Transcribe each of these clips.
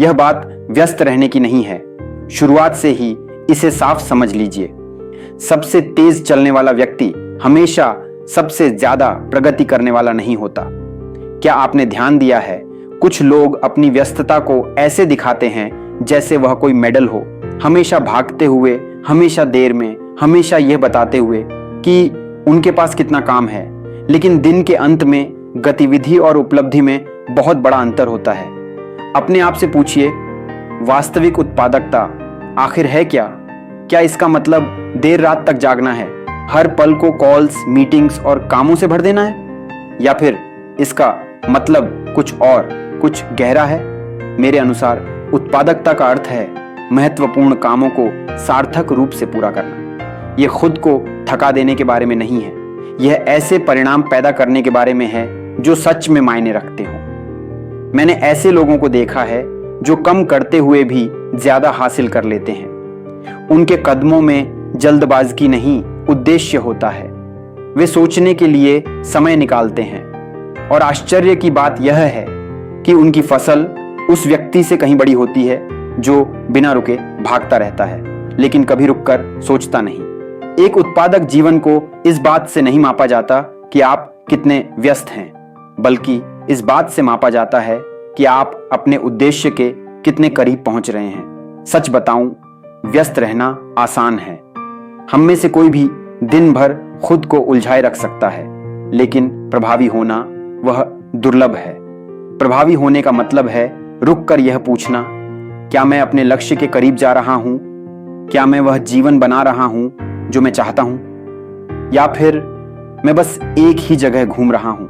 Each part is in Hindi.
यह बात व्यस्त रहने की नहीं है, शुरुआत से ही इसे साफ समझ लीजिए। सबसे तेज चलने वाला व्यक्ति हमेशा सबसे ज्यादा प्रगति करने वाला नहीं होता। क्या आपने ध्यान दिया है, कुछ लोग अपनी व्यस्तता को ऐसे दिखाते हैं जैसे वह कोई मेडल हो, हमेशा भागते हुए, हमेशा देर में, हमेशा यह बताते हुए कि उनके पास कितना काम है, लेकिन दिन के अंत में गतिविधि और उपलब्धि में बहुत बड़ा अंतर होता है। अपने आप से पूछिए, वास्तविक उत्पादकता आखिर है क्या? क्या इसका मतलब देर रात तक जागना है, हर पल को कॉल्स, मीटिंग्स और कामों से भर देना है, या फिर इसका मतलब कुछ और, कुछ गहरा है? मेरे अनुसार उत्पादकता का अर्थ है महत्वपूर्ण कामों को सार्थक रूप से पूरा करना। यह खुद को थका देने के बारे में नहीं है, यह ऐसे परिणाम पैदा करने के बारे में है जो सच में मायने रखते हो। मैंने ऐसे लोगों को देखा है जो कम करते हुए भी ज्यादा हासिल कर लेते हैं। उनके कदमों में जल्दबाजी नहीं, उद्देश्य होता है। वे सोचने के लिए समय निकालते हैं, और आश्चर्य की बात यह है कि उनकी फसल उस व्यक्ति से कहीं बड़ी होती है जो बिना रुके भागता रहता है लेकिन कभी रुककर सोचता नहीं। एक उत्पादक जीवन को इस बात से नहीं मापा जाता कि आप कितने व्यस्त हैं, बल्कि इस बात से मापा जाता है कि आप अपने उद्देश्य के कितने करीब पहुंच रहे हैं। सच बताऊं, व्यस्त रहना आसान है। हम में से कोई भी दिन भर खुद को उलझाए रख सकता है, लेकिन प्रभावी होना वह दुर्लभ है। प्रभावी होने का मतलब है रुक कर यह पूछना, क्या मैं अपने लक्ष्य के करीब जा रहा हूं? क्या मैं वह जीवन बना रहा हूं जो मैं चाहता हूं? या फिर मैं बस एक ही जगह घूम रहा हूं?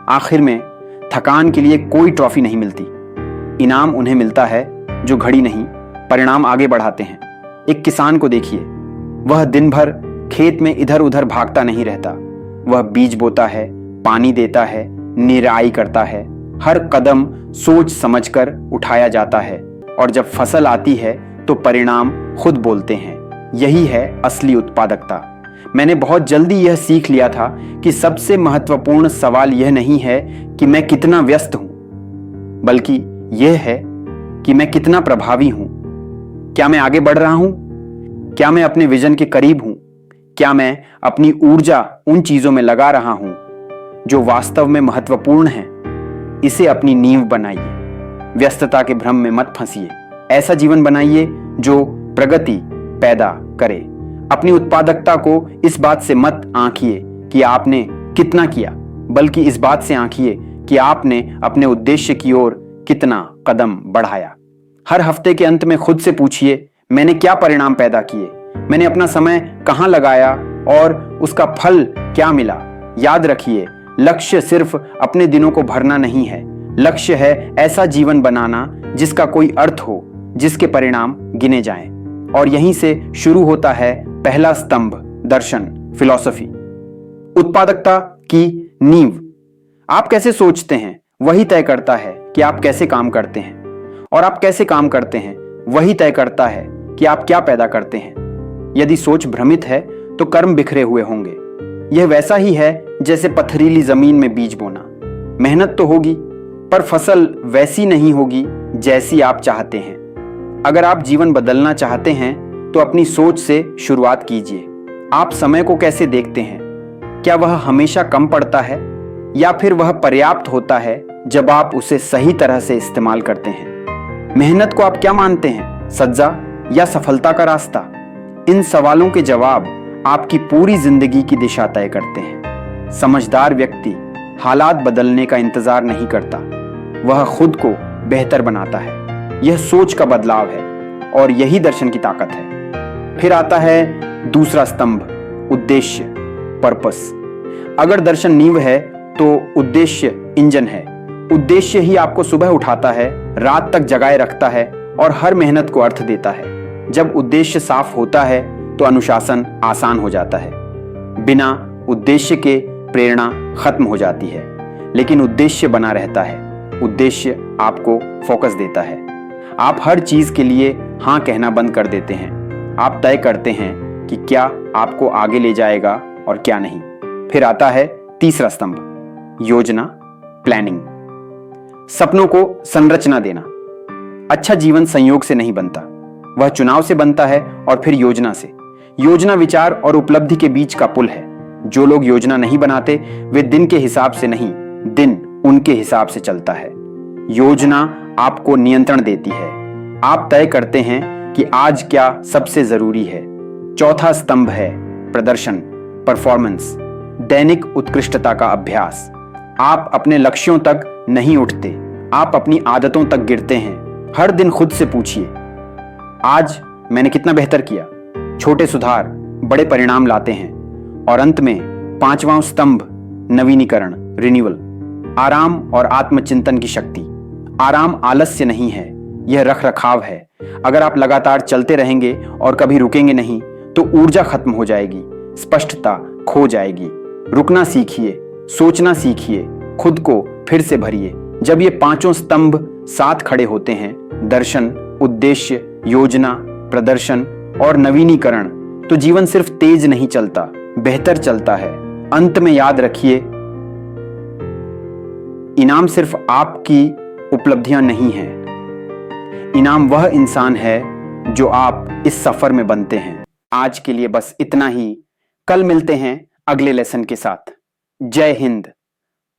आखिर में थकान के लिए कोई ट्रॉफी नहीं मिलती। इनाम उन्हें मिलता है जो घड़ी नहीं, परिणाम आगे बढ़ाते हैं। एक किसान को देखिए, वह दिन भर खेत में इधर उधर भागता नहीं रहता। वह बीज बोता है, पानी देता है, निराई करता है। हर कदम सोच समझकर उठाया जाता है, और जब फसल आती है तो परिणाम खुद बोलते हैं। यही है असली उत्पादकता। मैंने बहुत जल्दी यह सीख लिया था कि सबसे महत्वपूर्ण सवाल यह नहीं है कि मैं कितना व्यस्त हूं, बल्कि यह है कि मैं कितना प्रभावी हूं। क्या मैं आगे बढ़ रहा हूं? क्या मैं अपने विजन के करीब हूं? क्या मैं अपनी ऊर्जा उन चीजों में लगा रहा हूं जो वास्तव में महत्वपूर्ण हैं? इसे अपनी नींव बनाइए। व्यस्तता के भ्रम में मत फंसिए। ऐसा जीवन बनाइए जो प्रगति पैदा करे। अपनी उत्पादकता को इस बात से मत आंकिए कि आपने कितना किया, बल्कि इस बात से आंकिए कि आपने अपने उद्देश्य की ओर कितना कदम बढ़ाया। हर हफ्ते के अंत में खुद से पूछिए, मैंने क्या परिणाम पैदा किए? मैंने अपना समय कहां लगाया और उसका फल क्या मिला? याद रखिए, लक्ष्य सिर्फ अपने दिनों को भरना नहीं है। लक्ष्य है ऐसा जीवन बनाना जिसका कोई अर्थ हो, जिसके परिणाम गिने जाएं। और यहीं से शुरू होता है पहला स्तंभ, दर्शन, फिलॉसफी। उत्पादकता की नींव। आप कैसे सोचते हैं वही तय करता है कि आप कैसे काम करते हैं, और आप कैसे काम करते हैं वही तय करता है कि आप क्या पैदा करते हैं। यदि सोच भ्रमित है तो कर्म बिखरे हुए होंगे। यह वैसा ही है जैसे पथरीली जमीन में बीज बोना। मेहनत तो होगी, पर फसल वैसी नहीं होगी जैसी आप चाहते हैं। अगर आप जीवन बदलना चाहते हैं तो अपनी सोच से शुरुआत कीजिए। आप समय को कैसे देखते हैं? क्या वह हमेशा कम पड़ता है, या फिर वह पर्याप्त होता है जब आप उसे सही तरह से इस्तेमाल करते हैं? मेहनत को आप क्या मानते हैं, सज्जा या सफलता का रास्ता? इन सवालों के जवाब आपकी पूरी जिंदगी की दिशा तय करते हैं। समझदार व्यक्ति हालात बदलने का इंतजार नहीं करता, वह खुद को बेहतर बनाता है। यह सोच का बदलाव है, और यही दर्शन की ताकत है। फिर आता है दूसरा स्तंभ, उद्देश्य, पर्पस। अगर दर्शन नींव है तो उद्देश्य इंजन है। उद्देश्य ही आपको सुबह उठाता है, रात तक जगाए रखता है और हर मेहनत को अर्थ देता है। जब उद्देश्य साफ होता है तो अनुशासन आसान हो जाता है। बिना उद्देश्य के प्रेरणा खत्म हो जाती है, लेकिन उद्देश्य बना रहता है। उद्देश्य आपको फोकस देता है। आप हर चीज के लिए हां कहना बंद कर देते हैं। आप तय करते हैं कि क्या आपको आगे ले जाएगा और क्या नहीं। फिर आता है तीसरा स्तंभ, योजना, प्लानिंग। सपनों को संरचना देना। अच्छा जीवन संयोग से नहीं बनता, वह चुनाव से बनता है और फिर योजना से। योजना विचार और उपलब्धि के बीच का पुल है। जो लोग योजना नहीं बनाते वे दिन के हिसाब से नहीं, दिन उनके हिसाब से चलता है। योजना आपको नियंत्रण देती है। आप तय करते हैं कि आज क्या सबसे जरूरी है। चौथा स्तंभ है प्रदर्शन, परफॉर्मेंस, दैनिक उत्कृष्टता का अभ्यास। आप अपने लक्ष्यों तक नहीं उठते, आप अपनी आदतों तक गिरते हैं। हर दिन खुद से पूछिए, आज मैंने कितना बेहतर किया। छोटे सुधार बड़े परिणाम लाते हैं। और अंत में पांचवां स्तंभ नवीनीकरण, रिन्यूअल, आराम और आत्मचिंतन की शक्ति। आराम आलस्य नहीं है, यह रखरखाव है। अगर आप लगातार चलते रहेंगे और कभी रुकेंगे नहीं तो ऊर्जा खत्म हो जाएगी, स्पष्टता खो जाएगी। रुकना सीखिए, सोचना सीखिए, खुद को फिर से भरिए। जब ये पांचों स्तंभ साथ खड़े होते हैं, दर्शन, उद्देश्य, योजना, प्रदर्शन और नवीनीकरण, तो जीवन सिर्फ तेज नहीं चलता, बेहतर चलता है। अंत में याद रखिए, इनाम सिर्फ आपकी उपलब्धियां नहीं है, इनाम वह इंसान है जो आप इस सफर में बनते हैं। आज के लिए बस इतना ही। कल मिलते हैं अगले लेसन के साथ। जय हिंद।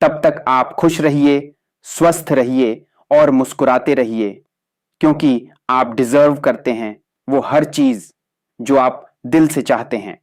तब तक आप खुश रहिए, स्वस्थ रहिए और मुस्कुराते रहिए, क्योंकि आप डिजर्व करते हैं वो हर चीज जो आप दिल से चाहते हैं।